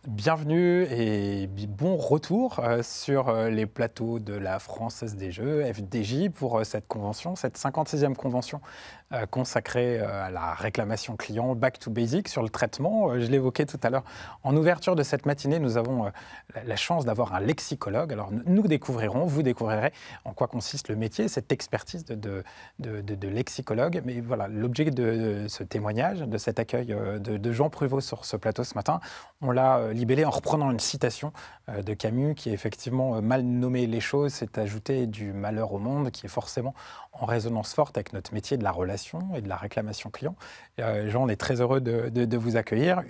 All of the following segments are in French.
Bienvenue et bon retour sur les plateaux de la Française des Jeux, FDJ, pour cette convention, cette 56e convention consacrée à la réclamation client, Back to Basic, sur le traitement. Je l'évoquais tout à l'heure. En ouverture de cette matinée, nous avons la chance d'avoir un lexicologue. Alors nous découvrirons, vous découvrirez en quoi consiste le métier, cette expertise de lexicologue. Mais voilà, l'objet de ce témoignage, de cet accueil de Jean Pruvot sur ce plateau ce matin, on l'a libellé en reprenant une citation de Camus qui effectivement mal nommé les choses, c'est ajouter du malheur au monde, qui est forcément en résonance forte avec notre métier de la relation et de la réclamation client. Jean, on est très heureux de vous accueillir.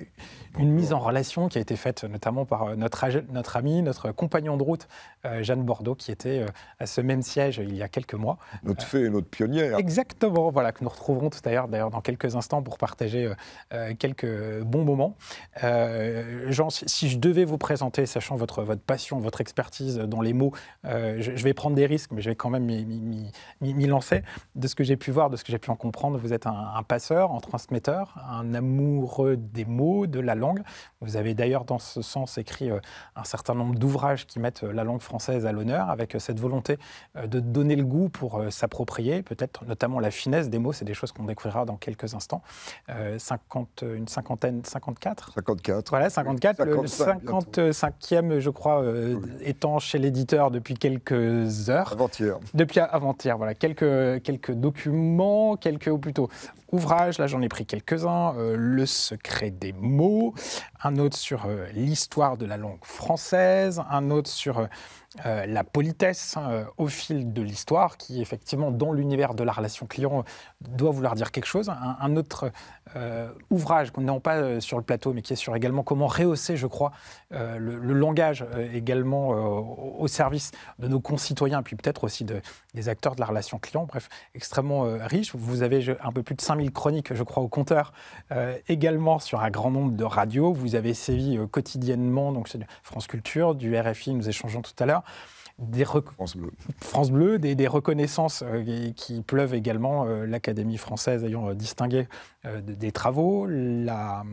Une mise en relation qui a été faite notamment par notre ami, notre compagnon de route, Jeanne Bordeaux, qui était à ce même siège il y a quelques mois. Notre fée et notre pionnière. Exactement, voilà, que nous retrouverons tout à l'heure, d'ailleurs, dans quelques instants pour partager quelques bons moments. Jean, si je devais vous présenter, sachant votre passion, votre expertise dans les mots, je vais prendre des risques, mais je vais quand même m'y lancer. De ce que j'ai pu voir, de ce que j'ai pu en comprendre, vous êtes un passeur, un transmetteur, un amoureux des mots, de la langue. Vous avez d'ailleurs, dans ce sens, écrit un certain nombre d'ouvrages qui mettent la langue française à l'honneur, avec cette volonté de donner le goût pour s'approprier, peut-être notamment la finesse des mots. C'est des choses qu'on découvrira dans quelques instants. Une cinquantaine, 54 54. Voilà, 54, le 55e, je crois, Oui. étant chez l'éditeur depuis quelques heures. Avant-hier. Depuis avant-hier, voilà, quelques documents, ou plutôt ouvrages, là j'en ai pris quelques-uns, Le secret des mots, un autre sur l'histoire de la langue française, un autre sur la politesse au fil de l'histoire, qui effectivement dans l'univers de la relation client doit vouloir dire quelque chose. Un autre ouvrage qu'on n'a pas sur le plateau, mais qui est sur également comment rehausser, je crois, le langage également au service de nos concitoyens, puis peut-être aussi des acteurs de la relation client. Bref, extrêmement riche. Vous avez un peu plus de 5000 chroniques, je crois, au compteur, également sur un grand nombre de radios. Vous avez sévi quotidiennement, donc c'est du France Culture, du RFI, nous échangeons tout à l'heure. France Bleu, des reconnaissances qui pleuvent également, l'Académie française ayant distingué des travaux, la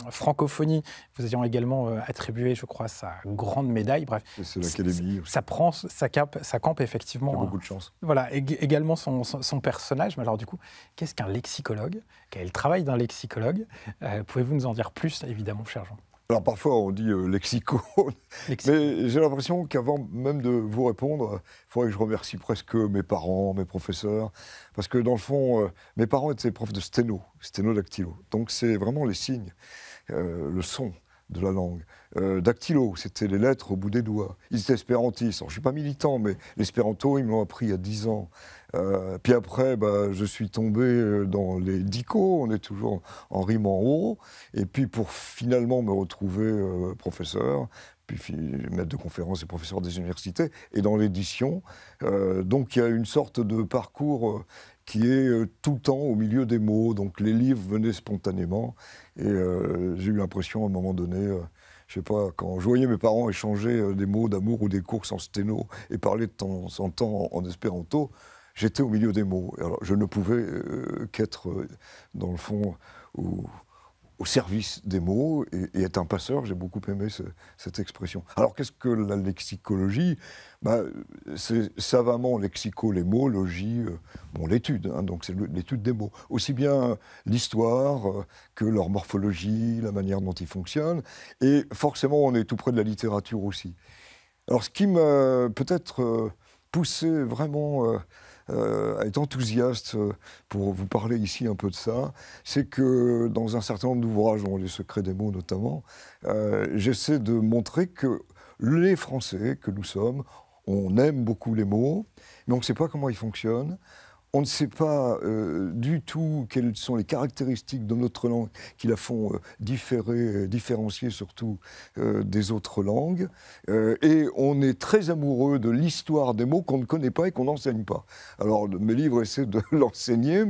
francophonie, vous ayant également attribué, je crois, sa grande médaille. Bref, C'est l'Académie. ça campe effectivement. Il y a beaucoup de chance. Voilà, également son personnage. Mais alors du coup, qu'est-ce qu'un lexicologue? Quel est le travail d'un lexicologue? Pouvez-vous nous en dire plus, évidemment, cher Jean? Alors parfois on dit lexico, mais j'ai l'impression qu'avant même de vous répondre, il faudrait que je remercie presque mes parents, mes professeurs, parce que dans le fond, mes parents étaient profs de sténodactylo, donc c'est vraiment les signes, le son de la langue. Dactylo, c'était les lettres au bout des doigts. Ils étaient espérantistes. Alors, je ne suis pas militant, mais l'espéranto, ils me l'ont appris il y a 10 ans. Puis après, je suis tombé dans les dico, on est toujours en rime en haut. Et puis pour finalement me retrouver professeur, puis maître de conférences et professeur des universités, et dans l'édition. Donc il y a une sorte de parcours qui est tout le temps au milieu des mots. Donc les livres venaient spontanément. Et j'ai eu l'impression à un moment donné, je sais pas, quand je voyais mes parents échanger des mots d'amour ou des courses en sténo et parler de temps en temps en espéranto, j'étais au milieu des mots. Alors, je ne pouvais qu'être, dans le fond, au service des mots et être un passeur. J'ai beaucoup aimé cette expression. Alors, qu'est-ce que la lexicologie? C'est savamment lexico, les mots, logie, l'étude, hein, donc c'est l'étude des mots. Aussi bien l'histoire que leur morphologie, la manière dont ils fonctionnent. Et forcément, on est tout près de la littérature aussi. Alors, ce qui m'a peut-être poussé vraiment à être enthousiaste pour vous parler ici un peu de ça, c'est que dans un certain nombre d'ouvrages, dont Les secrets des mots notamment, j'essaie de montrer que les Français que nous sommes, on aime beaucoup les mots, mais on ne sait pas comment ils fonctionnent. On ne sait pas du tout quelles sont les caractéristiques de notre langue qui la font différencier surtout des autres langues. Et on est très amoureux de l'histoire des mots qu'on ne connaît pas et qu'on n'enseigne pas. Alors mes livres essaient de l'enseigner,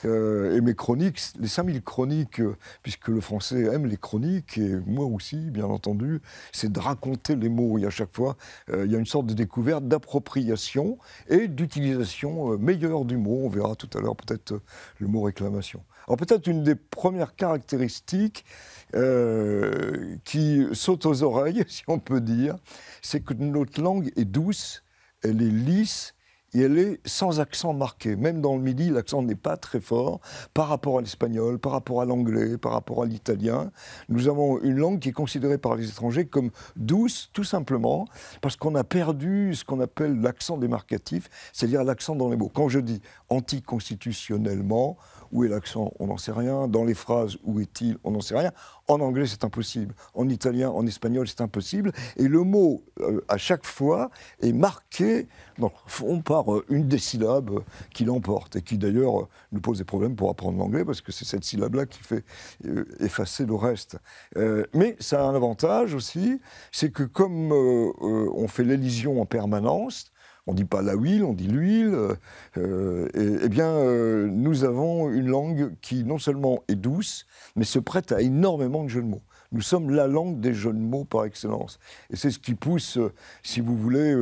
et mes chroniques, les 5000 chroniques, puisque le français aime les chroniques, et moi aussi bien entendu, c'est de raconter les mots. Et à chaque fois, il y a une sorte de découverte, d'appropriation et d'utilisation meilleure du mot. On verra tout à l'heure peut-être le mot réclamation. Alors peut-être une des premières caractéristiques qui saute aux oreilles, si on peut dire, c'est que notre langue est douce, elle est lisse, et elle est sans accent marqué. Même dans le Midi, l'accent n'est pas très fort par rapport à l'espagnol, par rapport à l'anglais, par rapport à l'italien. Nous avons une langue qui est considérée par les étrangers comme douce, tout simplement, parce qu'on a perdu ce qu'on appelle l'accent démarcatif, c'est-à-dire l'accent dans les mots. Quand je dis anticonstitutionnellement, où est l'accent? On n'en sait rien. Dans les phrases, où est-il? On n'en sait rien. En anglais, c'est impossible. En italien, en espagnol, c'est impossible. Et le mot, à chaque fois, est marqué, dans le fond, par une des syllabes qui l'emporte. Et qui, d'ailleurs, nous pose des problèmes pour apprendre l'anglais, parce que c'est cette syllabe-là qui fait effacer le reste. Mais ça a un avantage aussi, c'est que comme on fait l'élision en permanence, on ne dit pas la huile, on dit l'huile. Eh bien, nous avons une langue qui non seulement est douce, mais se prête à énormément de jeux de mots. Nous sommes la langue des jeux de mots par excellence. Et c'est ce qui pousse, si vous voulez,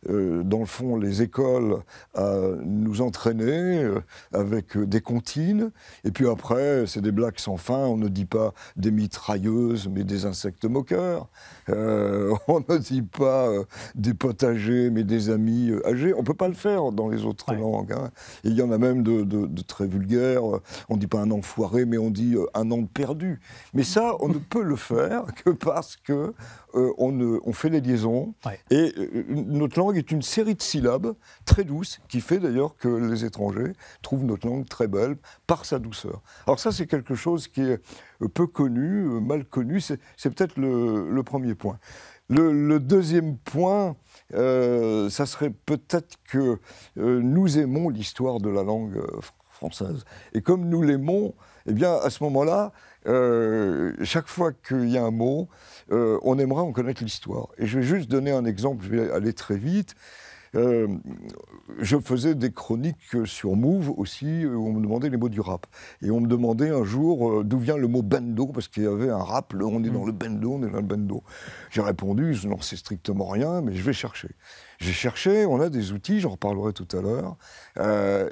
dans le fond, les écoles à nous entraîner avec des comptines. Et puis après, c'est des blagues sans fin. On ne dit pas des mitrailleuses, mais des insectes moqueurs. On ne dit pas des potagers, mais des amis âgés. On ne peut pas le faire dans les autres langues. Hein. Et il y en a même de très vulgaires. On ne dit pas un enfoiré, mais on dit un an perdu. Mais ça, on ne peut le faire que parce que on fait les liaisons. Et notre langue est une série de syllabes très douces, qui fait d'ailleurs que les étrangers trouvent notre langue très belle par sa douceur. Alors ça, c'est quelque chose qui est peu connu, mal connu. C'est peut-être le premier point. Le deuxième point, ça serait peut-être que nous aimons l'histoire de la langue française. Et comme nous l'aimons, eh bien, à ce moment-là, chaque fois qu'il y a un mot, on aimerait en connaître l'histoire. Et je vais juste donner un exemple, je vais aller très vite. Je faisais des chroniques sur Move aussi, où on me demandait les mots du rap. Et on me demandait un jour d'où vient le mot bendo, parce qu'il y avait un rap, on est dans le bendo, on est dans le bendo. J'ai répondu, je n'en sais strictement rien, mais je vais chercher. J'ai cherché, on a des outils, j'en reparlerai tout à l'heure.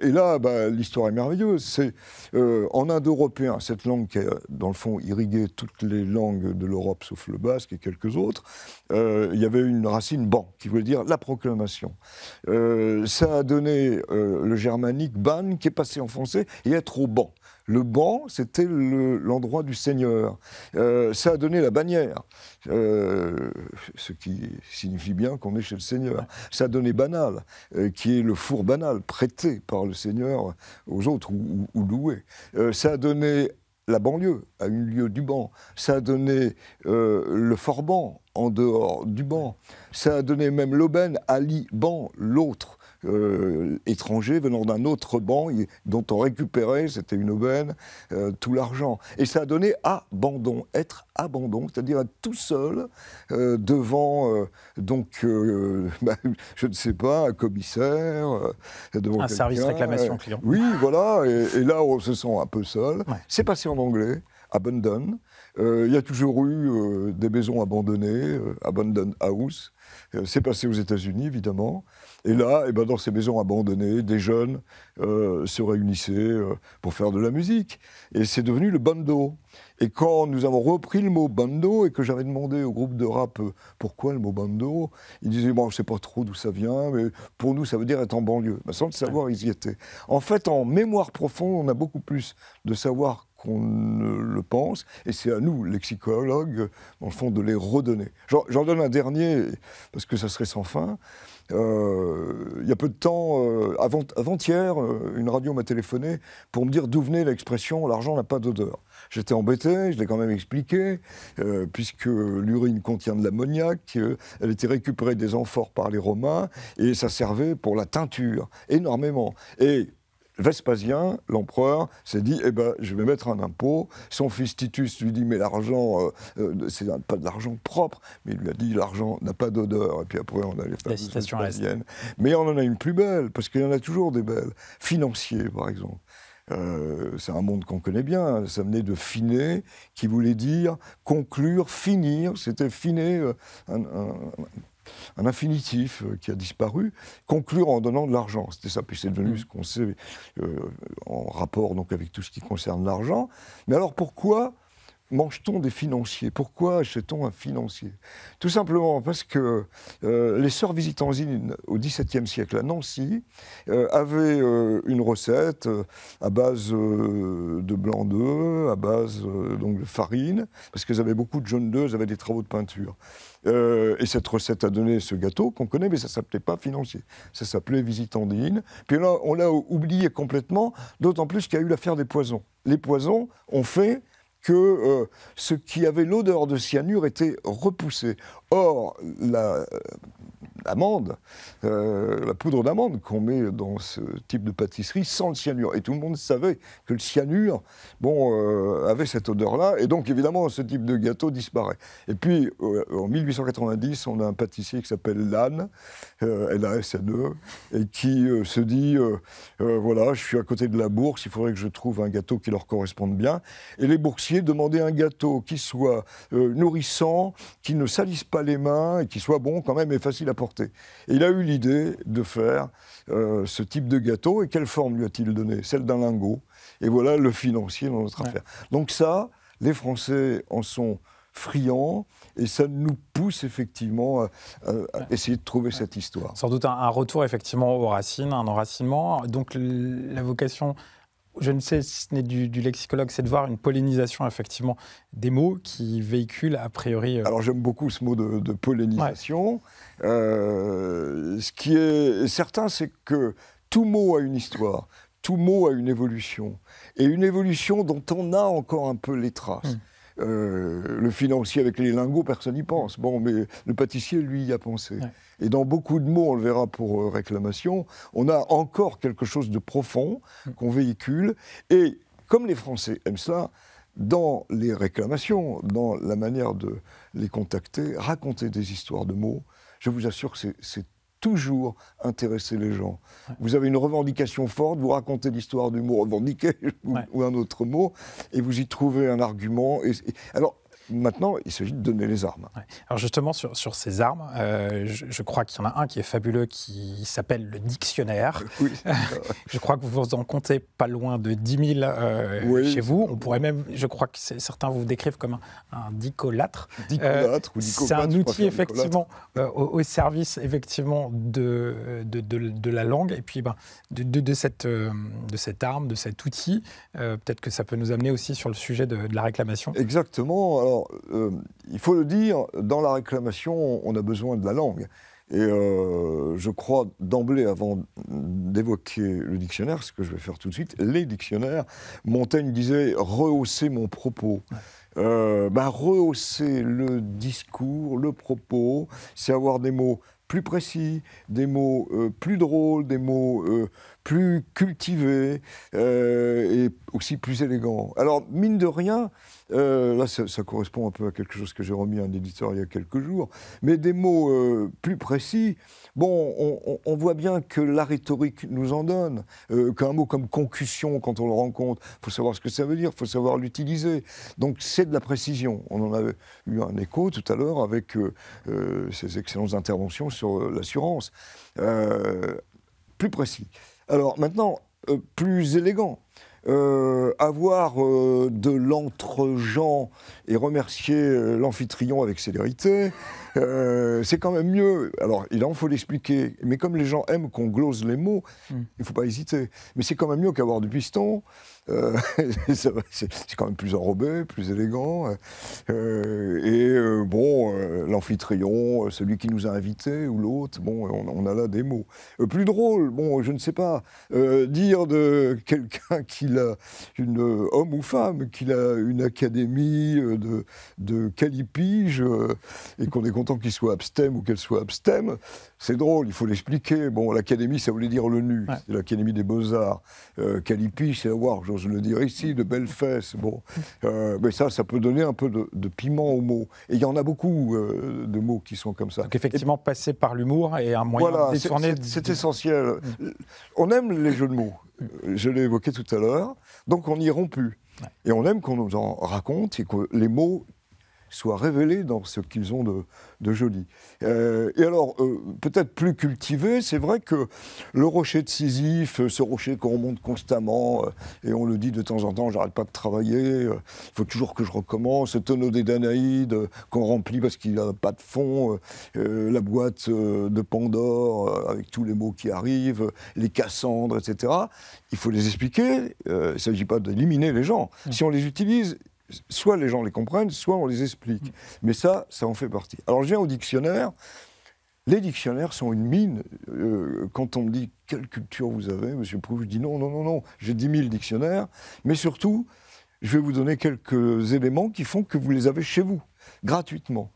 Et là, l'histoire est merveilleuse. C'est en indo-européen, cette langue qui a, dans le fond, irrigué toutes les langues de l'Europe, sauf le basque et quelques autres, il y avait une racine ban, qui voulait dire la proclamation. Ça a donné le germanique ban, qui est passé en français, et être au banc. Le banc, c'était l'endroit du seigneur. Ça a donné la bannière, ce qui signifie bien qu'on est chez le seigneur. Ça a donné banal, qui est le four banal, prêté par le seigneur aux autres, ou loué. Ça a donné la banlieue, à une lieu du banc. Ça a donné le Forban, en dehors du banc. Ça a donné même l'aubaine, Ali Ban, l'autre. Étrangers venant d'un autre banc dont on récupérait, c'était une aubaine, tout l'argent. Et ça a donné abandon, être abandon, c'est-à-dire être tout seul devant, je ne sais pas, un commissaire, devant un service réclamation client. Oui, voilà, et là on se sent un peu seul. C'est passé en anglais, abandon. Il y a toujours eu des maisons abandonnées, abandoned house. C'est passé aux États-Unis, évidemment. Et là, dans ces maisons abandonnées, des jeunes se réunissaient pour faire de la musique. Et c'est devenu le bando. Et quand nous avons repris le mot bando, et que j'avais demandé au groupe de rap pourquoi le mot bando, ils disaient, bon, je ne sais pas trop d'où ça vient, mais pour nous, ça veut dire être en banlieue. Sans le savoir, ils y étaient. En fait, en mémoire profonde, on a beaucoup plus de savoir qu'on ne le pense, et c'est à nous, lexicologues, dans le fond, de les redonner. J'en donne un dernier, parce que ça serait sans fin. Il y a peu de temps, avant-hier, une radio m'a téléphoné pour me dire d'où venait l'expression « l'argent n'a pas d'odeur ». J'étais embêté, je l'ai quand même expliqué, puisque l'urine contient de l'ammoniac, elle était récupérée des amphores par les Romains, et ça servait pour la teinture, énormément. Et Vespasien, l'empereur, s'est dit, je vais mettre un impôt. Son fils Titus lui dit, mais l'argent, c'est pas de l'argent propre. Mais il lui a dit, l'argent n'a pas d'odeur. Et puis après, on a les fameuses Vespasiennes. Mais on en a une plus belle, parce qu'il y en a toujours des belles. Financier, par exemple. c'est un monde qu'on connaît bien, ça venait de finer, qui voulait dire conclure, finir, c'était finer, un infinitif qui a disparu, conclure en donnant de l'argent. C'était ça, puis c'est devenu ce qu'on sait en rapport donc, avec tout ce qui concerne l'argent. Mais alors pourquoi mange-t-on des financiers? Pourquoi achète-t-on un financier? Tout simplement parce que les sœurs visitandines au XVIIe siècle à Nancy avaient une recette à base de blanc d'œuf, à base donc de farine, parce qu'elles avaient beaucoup de jaune d'œuf, elles avaient des travaux de peinture. Et cette recette a donné ce gâteau qu'on connaît, mais ça ne s'appelait pas financier. Ça s'appelait visitandine. Puis là, on l'a oublié complètement, d'autant plus qu'il y a eu l'affaire des poisons. Les poisons ont fait que ce qui avait l'odeur de cyanure était repoussé. Or, l'amande, la poudre d'amande qu'on met dans ce type de pâtisserie sent le cyanure. Et tout le monde savait que le cyanure avait cette odeur-là. Et donc, évidemment, ce type de gâteau disparaît. Et puis, en 1890, on a un pâtissier qui s'appelle Lannes, L-A-S-N-E, et qui se dit, voilà, je suis à côté de la bourse, il faudrait que je trouve un gâteau qui leur corresponde bien. Et les boursiers demandaient un gâteau qui soit nourrissant, qui ne salisse pas les mains, et qui soit bon quand même et facile à porter. Et il a eu l'idée de faire ce type de gâteau. Et quelle forme lui a-t-il donné? Celle d'un lingot. Et voilà le financier dans notre affaire. Donc ça, les Français en sont friands et ça nous pousse effectivement à essayer de trouver cette histoire. Sans doute un retour effectivement aux racines, un enracinement. Donc la vocation... Je ne sais si ce n'est du lexicologue, c'est de voir une pollinisation, effectivement, des mots qui véhiculent, a priori... Alors, j'aime beaucoup ce mot de pollinisation. Ouais. Ce qui est certain, c'est que tout mot a une histoire, tout mot a une évolution. Et une évolution dont on a encore un peu les traces. Le financier avec les lingots, personne n'y pense. Bon, mais le pâtissier, lui, y a pensé. Ouais. Et dans beaucoup de mots, on le verra pour réclamation, on a encore quelque chose de profond qu'on véhicule. Et comme les Français aiment ça, dans les réclamations, dans la manière de les contacter, raconter des histoires de mots, je vous assure que c'est toujours intéresser les gens. Ouais. Vous avez une revendication forte, vous racontez l'histoire du mot revendiqué ou un autre mot, et vous y trouvez un argument. Alors, maintenant, il s'agit de donner les armes. Ouais. Alors justement, sur ces armes, je crois qu'il y en a un qui est fabuleux, qui s'appelle le dictionnaire. Oui. Je crois que vous en comptez pas loin de 10 000 chez vous. On pourrait même, je crois que certains vous décrivent comme un dicolâtre. Dicolâtre ou dicopathe. C'est un outil, effectivement, au service, effectivement, de la langue, et puis de cette arme, de cet outil. Peut-être que ça peut nous amener aussi sur le sujet de la réclamation. Exactement. Alors, il faut le dire, dans la réclamation, on a besoin de la langue. Et je crois d'emblée, avant d'évoquer le dictionnaire, ce que je vais faire tout de suite, les dictionnaires, Montaigne disait « rehausser mon propos ». Rehausser le discours, le propos, c'est avoir des mots plus précis, des mots plus drôles, des mots plus cultivés et aussi plus élégants. Alors, mine de rien, là, ça correspond un peu à quelque chose que j'ai remis à un éditeur il y a quelques jours, mais des mots plus précis, bon, on voit bien que la rhétorique nous en donne, qu'un mot comme concussion, quand on le rencontre, il faut savoir ce que ça veut dire, il faut savoir l'utiliser. Donc, c'est de la précision. On en avait eu un écho tout à l'heure avec ces excellentes interventions sur l'assurance. Plus précis. Alors, maintenant, plus élégant. Avoir de l'entre-gens et remercier l'amphitryon avec célérité, c'est quand même mieux. Alors, il en faut l'expliquer, mais comme les gens aiment qu'on glose les mots, il ne faut pas hésiter. Mais c'est quand même mieux qu'avoir du piston. C'est quand même plus enrobé, plus élégant. L'amphitryon, celui qui nous a invités, ou l'autre, bon, on a là des mots. Plus drôle, bon, je ne sais pas, dire de quelqu'un qu'il a, homme ou femme, qu'il a une académie de calipige, et qu'on est content qu'il soit abstème ou qu'elle soit abstème, c'est drôle, il faut l'expliquer. Bon, l'académie, ça voulait dire le nu, c'est l'académie des beaux-arts. Calipige, c'est avoir j'ose le dire ici, de belles fesses. Bon. Mais ça peut donner un peu de piment aux mots. Et il y en a beaucoup de mots qui sont comme ça. Donc effectivement, passer par l'humour est un moyen de détourner... C'est essentiel. On aime les jeux de mots. Je l'ai évoqué tout à l'heure. Donc on n'y rompt plus. Ouais. Et on aime qu'on nous en raconte et que les mots soient révélés dans ce qu'ils ont de joli. Et alors, peut-être plus cultivé, c'est vrai que le rocher de Sisyphe, ce rocher qu'on remonte constamment, et on le dit de temps en temps, j'arrête pas de travailler, il faut toujours que je recommence, ce tonneau des Danaïdes qu'on remplit parce qu'il n'a pas de fond, la boîte de Pandore avec tous les mots qui arrivent, les Cassandres, etc. Il faut les expliquer, il ne s'agit pas d'éliminer les gens. Si on les utilise, soit les gens les comprennent, soit on les explique. Mais ça en fait partie. Alors je viens au dictionnaire. Les dictionnaires sont une mine. Quand on me dit « Quelle culture vous avez ?» Monsieur Proulx, je dis « Non, j'ai 10 000 dictionnaires. » Mais surtout, je vais vous donner quelques éléments qui font que vous les avez chez vous, gratuitement.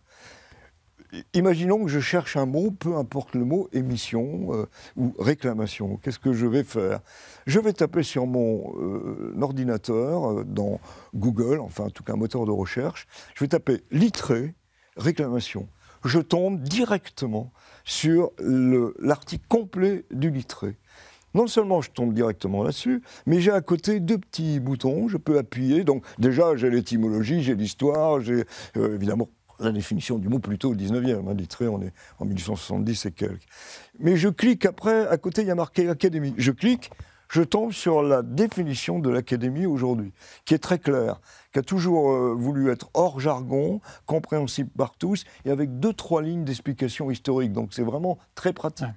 Imaginons que je cherche un mot, peu importe le mot, émission ou réclamation. Qu'est-ce que je vais faire? Je vais taper sur mon ordinateur, dans Google, enfin en tout cas un moteur de recherche, je vais taper « Littré, réclamation ». Je tombe directement sur l'article complet du Littré. Non seulement je tombe directement là-dessus, mais j'ai à côté 2 petits boutons, je peux appuyer. Donc déjà, j'ai l'étymologie, j'ai l'histoire, j'ai évidemment la définition du mot plutôt au 19e. Littré, on est en 1870 et quelques. Mais je clique après, à côté, il y a marqué Académie. Je clique, je tombe sur la définition de l'Académie aujourd'hui, qui est très claire, qui a toujours voulu être hors jargon, compréhensible par tous, et avec 2-3 lignes d'explication historique. Donc c'est vraiment très pratique. Ouais.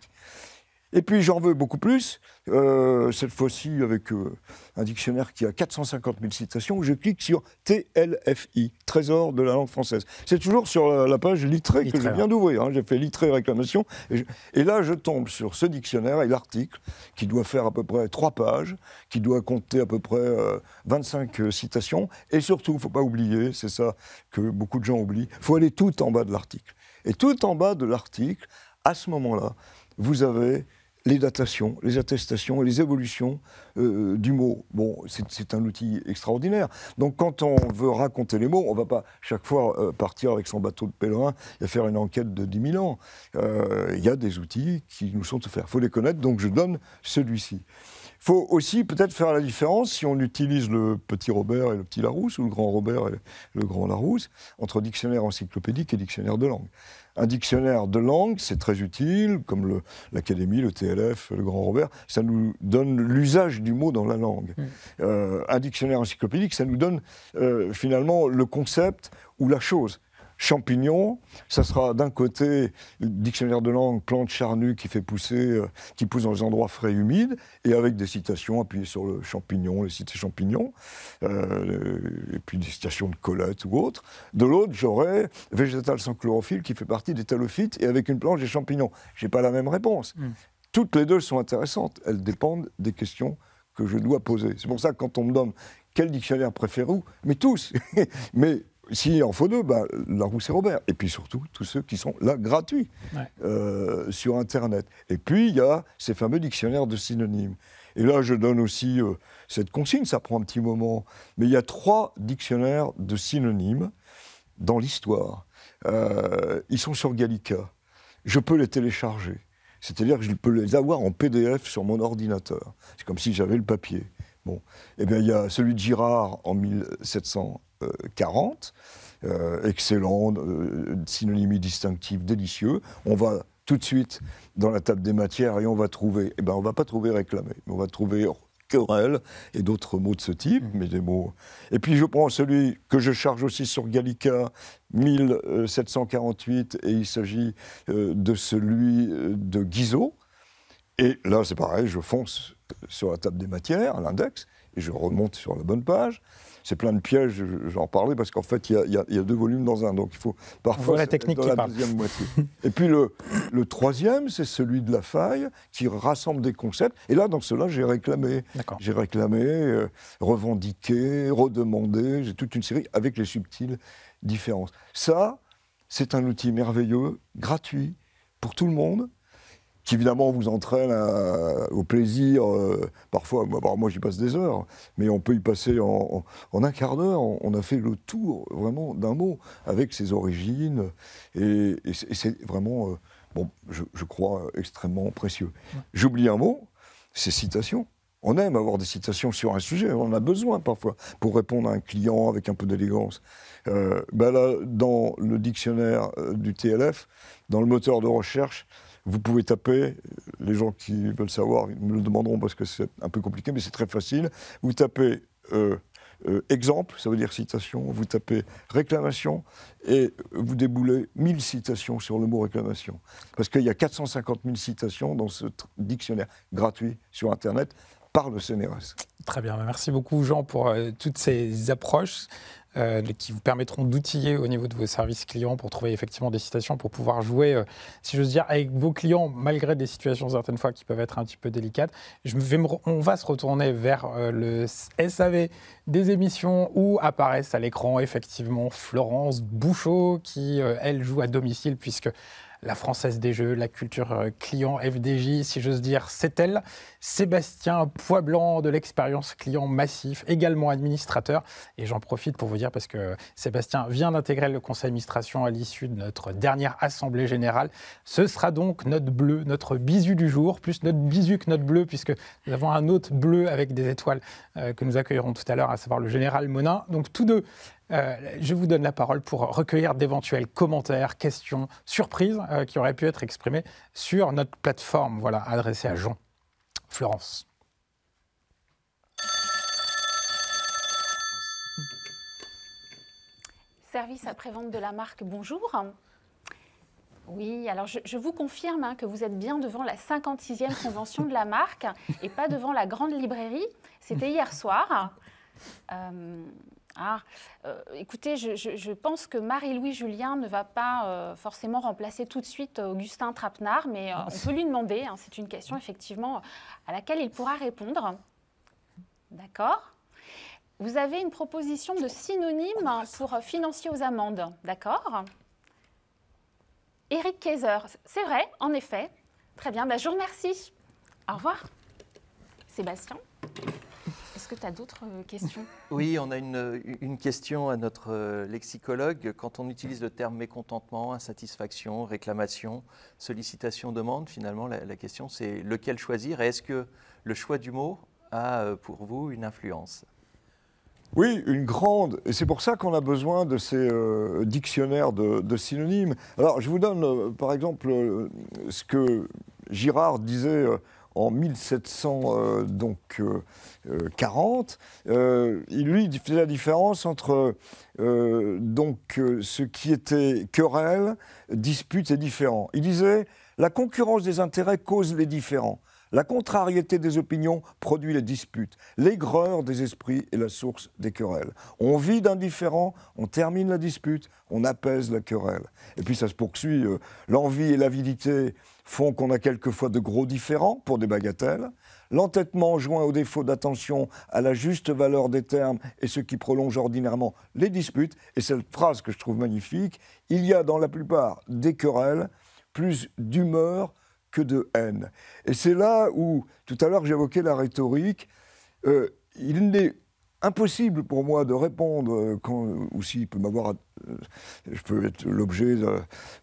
Et puis j'en veux beaucoup plus, cette fois-ci avec un dictionnaire qui a 450 000 citations, je clique sur TLFI, Trésor de la langue française. C'est toujours sur la page Littré que je viens d'ouvrir, hein. J'ai fait Littré réclamation, et là je tombe sur ce dictionnaire et l'article, qui doit faire à peu près 3 pages, qui doit compter à peu près 25 citations, et surtout, il ne faut pas oublier, c'est ça que beaucoup de gens oublient, il faut aller tout en bas de l'article. Et tout en bas de l'article, à ce moment-là, vous avez les datations, les attestations et les évolutions du mot. Bon, c'est un outil extraordinaire. Donc quand on veut raconter les mots, on ne va pas chaque fois partir avec son bateau de pèlerin et faire une enquête de 10 000 ans. Il y a des outils qui nous sont offerts. Il faut les connaître, donc je donne celui-ci. Il faut aussi peut-être faire la différence, si on utilise le petit Robert et le petit Larousse, ou le grand Robert et le grand Larousse, entre dictionnaire encyclopédique et dictionnaire de langue. Un dictionnaire de langue, c'est très utile, comme l'Académie, le TLF, le grand Robert, ça nous donne l'usage du mot dans la langue. Un dictionnaire encyclopédique, ça nous donne finalement le concept ou la chose. Champignon, ça sera d'un côté le dictionnaire de langue, plante charnue qui pousse dans les endroits frais et humides, et avec des citations appuyées sur le champignon, les cités champignons, et puis des citations de Colette ou autres. De l'autre, j'aurai végétal sans chlorophylle qui fait partie des talophytes, et avec une planche des champignons. Je n'ai pas la même réponse. Toutes les deux sont intéressantes, elles dépendent des questions que je dois poser. C'est pour ça que quand on me donne quel dictionnaire préférez-vous, mais tous, mais s'il en faut 2, Larousse et Robert. Et puis surtout, tous ceux qui sont là gratuits sur Internet. Et puis, il y a ces fameux dictionnaires de synonymes. Et là, je donne aussi cette consigne, ça prend un petit moment. Mais il y a 3 dictionnaires de synonymes dans l'histoire. Ils sont sur Gallica. Je peux les télécharger. C'est-à-dire que je peux les avoir en PDF sur mon ordinateur. C'est comme si j'avais le papier. Bon. Eh bien, il y a celui de Girard en 1740, excellent, synonymie distinctive, délicieux. On va tout de suite dans la table des matières et on va trouver, on ne va pas trouver réclamé, mais on va trouver querelle et d'autres mots de ce type, mais des mots. Et puis je prends celui que je charge aussi sur Gallica, 1748, et il s'agit de celui de Guizot. Et là, c'est pareil, je fonce sur la table des matières, à l'index, et je remonte sur la bonne page. C'est plein de pièges, j'en parlais, parce qu'en fait, il y a 2 volumes dans un, donc il faut parfois la technique dans la deuxième moitié. Et puis le 3e, c'est celui de La Faille, qui rassemble des concepts. Et là, dans cela, j'ai réclamé. J'ai réclamé, revendiqué, redemandé, j'ai toute une série avec les subtiles différences. Ça, c'est un outil merveilleux, gratuit, pour tout le monde, qui évidemment vous entraîne au plaisir. Parfois, moi j'y passe des heures, mais on peut y passer en un quart d'heure. On a fait le tour vraiment d'un mot avec ses origines, et c'est vraiment, je crois, extrêmement précieux. J'oublie un mot, c'est citation. On aime avoir des citations sur un sujet, on en a besoin parfois pour répondre à un client avec un peu d'élégance. Là, dans le dictionnaire du TLF, dans le moteur de recherche, vous pouvez taper, les gens qui veulent savoir, ils me le demanderont parce que c'est un peu compliqué, mais c'est très facile. Vous tapez exemple, ça veut dire citation, vous tapez réclamation, et vous déboulez 1000 citations sur le mot réclamation. Parce qu'il y a 450 000 citations dans ce dictionnaire gratuit sur Internet par le CNRS. Très bien, merci beaucoup Jean pour toutes ces approches qui vous permettront d'outiller au niveau de vos services clients pour trouver effectivement des citations, pour pouvoir jouer, si j'ose dire, avec vos clients, malgré des situations certaines fois qui peuvent être un petit peu délicates. On va se retourner vers le SAV des émissions où apparaissent à l'écran effectivement Florence Bouchot qui, elle, joue à domicile puisque la Française des Jeux, la culture client FDJ, si j'ose dire, c'est elle. Sébastien Poisblanc de l'expérience client massif, également administrateur. Et j'en profite pour vous dire, parce que Sébastien vient d'intégrer le conseil d'administration à l'issue de notre dernière assemblée générale. Ce sera donc notre bleu, notre bisu du jour, plus notre bisu que notre bleu, puisque nous avons un autre bleu avec des étoiles que nous accueillerons tout à l'heure, à savoir le général Monin. Donc tous deux, je vous donne la parole pour recueillir d'éventuels commentaires, questions, surprises qui auraient pu être exprimées sur notre plateforme, voilà, adressée à Jean. Florence. Service après-vente de la marque, bonjour. Oui, alors je vous confirme que vous êtes bien devant la 56e convention de la marque et pas devant la grande librairie. C'était hier soir. Écoutez, je pense que Marie-Louis Julien ne va pas forcément remplacer tout de suite Augustin Trapenard, mais on peut lui demander. C'est une question effectivement à laquelle il pourra répondre. D'accord. Vous avez une proposition de synonyme pour financier aux amendes, d'accord. Éric Kayser, c'est vrai, en effet. Très bien, je vous remercie. Au revoir. Sébastien, est-ce que tu as d'autres questions? Oui, on a une question à notre lexicologue. Quand on utilise le terme mécontentement, insatisfaction, réclamation, sollicitation, demande, finalement, la question c'est lequel choisir, et est-ce que le choix du mot a pour vous une influence? Oui, une grande. Et c'est pour ça qu'on a besoin de ces dictionnaires de synonymes. Alors, je vous donne, par exemple, ce que Girard disait en 1740. Lui, il faisait la différence entre ce qui était querelle, dispute et différend. Il disait « La concurrence des intérêts cause les différends. La contrariété des opinions produit les disputes. L'aigreur des esprits est la source des querelles. On vit d'un différend, on termine la dispute, on apaise la querelle. » Et puis ça se poursuit. L'envie et l'avidité font qu'on a quelquefois de gros différends pour des bagatelles. L'entêtement joint au défaut d'attention à la juste valeur des termes est ce qui prolonge ordinairement les disputes. Et cette phrase que je trouve magnifique, il y a dans la plupart des querelles plus d'humeur que de haine. Et c'est là où, tout à l'heure, j'évoquais la rhétorique. Il n'est impossible pour moi de répondre, je peux être l'objet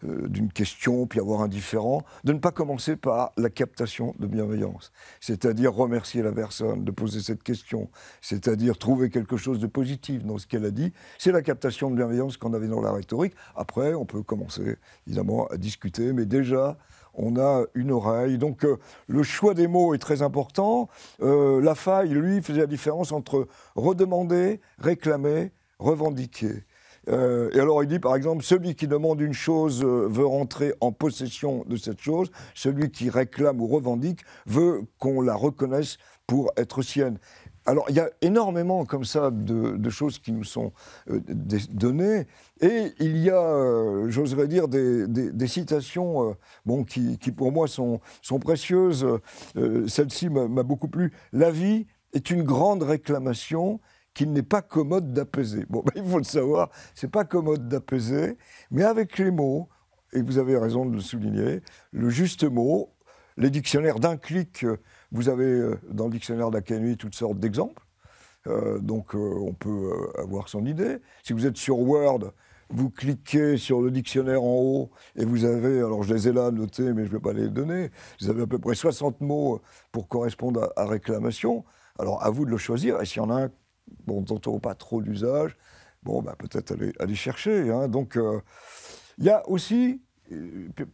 d'une question, puis avoir un différend, de ne pas commencer par la captation de bienveillance. C'est-à-dire remercier la personne de poser cette question, c'est-à-dire trouver quelque chose de positif dans ce qu'elle a dit. C'est la captation de bienveillance qu'on avait dans la rhétorique. Après, on peut commencer, évidemment, à discuter, mais déjà, on a une oreille. Donc, le choix des mots est très important. Lafaille, lui, faisait la différence entre redemander, réclamer, revendiquer. Et alors, il dit, par exemple, celui qui demande une chose veut rentrer en possession de cette chose. Celui qui réclame ou revendique veut qu'on la reconnaisse pour être sienne. Alors, il y a énormément comme ça de choses qui nous sont données. Et il y a, j'oserais dire, des citations qui, pour moi, sont précieuses. Celle-ci m'a beaucoup plu. « La vie est une grande réclamation qu'il n'est pas commode d'apaiser. » Bon, il faut le savoir, c'est pas commode d'apaiser, mais avec les mots, et vous avez raison de le souligner, le juste mot, les dictionnaires d'un clic, vous avez dans le dictionnaire d'Académie toutes sortes d'exemples. Donc on peut avoir son idée. Si vous êtes sur Word, vous cliquez sur le dictionnaire en haut et vous avez, alors je les ai là notés mais je ne vais pas les donner, vous avez à peu près 60 mots pour correspondre à réclamation. Alors à vous de le choisir et s'il y en a un dont on n'a pas trop d'usage, peut-être aller chercher. Hein. Donc il y a aussi,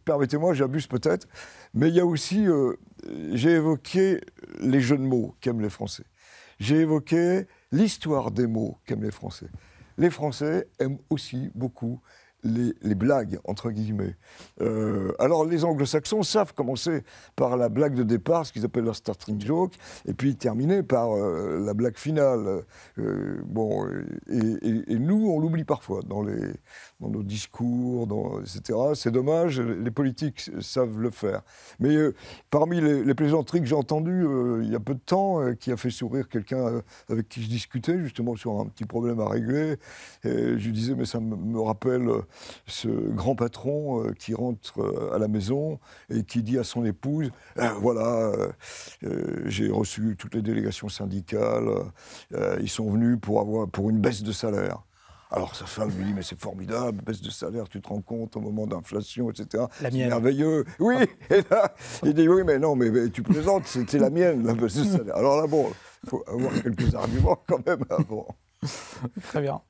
permettez-moi, j'abuse peut-être, mais il y a aussi, j'ai évoqué les jeux de mots qu'aiment les Français. J'ai évoqué l'histoire des mots qu'aiment les Français. Les Français aiment aussi beaucoup les blagues, entre guillemets. Alors, les anglo-saxons savent commencer par la blague de départ, ce qu'ils appellent leur starting joke, et puis terminer par la blague finale. Et nous, on l'oublie parfois dans nos discours, etc. C'est dommage, les politiques savent le faire. Mais parmi les plaisanteries que j'ai entendues il y a peu de temps, qui a fait sourire quelqu'un avec qui je discutais, justement sur un petit problème à régler, et je lui disais, mais ça me rappelle ce grand patron qui rentre à la maison et qui dit à son épouse, j'ai reçu toutes les délégations syndicales, ils sont venus pour une baisse de salaire. Alors sa femme lui dit, mais c'est formidable, baisse de salaire, tu te rends compte au moment d'inflation, etc. La mienne. C'est merveilleux. Oui, et là, il dit, oui, mais non, mais tu plaisantes, c'était la mienne, la baisse de salaire. Alors là, il faut avoir quelques arguments quand même avant. Très bien.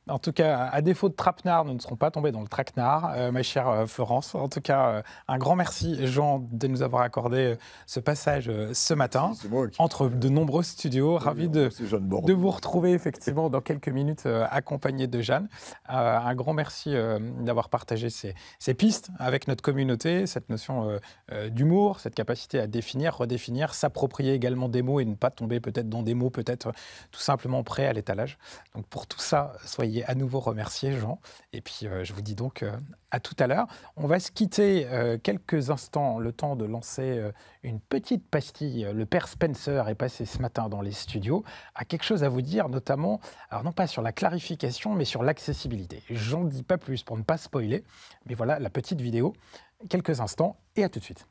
En tout cas, à défaut de trapenard, nous ne serons pas tombés dans le traquenard, ma chère Florence. En tout cas, un grand merci, Jean, de nous avoir accordé ce passage ce matin, entre de nombreux studios. Ravi de vous retrouver effectivement dans quelques minutes accompagné de Jeanne. Un grand merci d'avoir partagé ces pistes avec notre communauté, cette notion d'humour, cette capacité à définir, redéfinir, s'approprier également des mots et ne pas tomber peut-être dans des mots peut-être tout simplement prêts à l'étalage. Donc pour tout ça, soyez à nouveau remerciés, Jean. Et puis je vous dis donc à tout à l'heure. On va se quitter quelques instants, le temps de lancer une petite pastille. Le père Spencer est passé ce matin dans les studios, a quelque chose à vous dire, notamment, alors non pas sur la clarification, mais sur l'accessibilité. J'en dis pas plus pour ne pas spoiler, mais voilà la petite vidéo. Quelques instants et à tout de suite.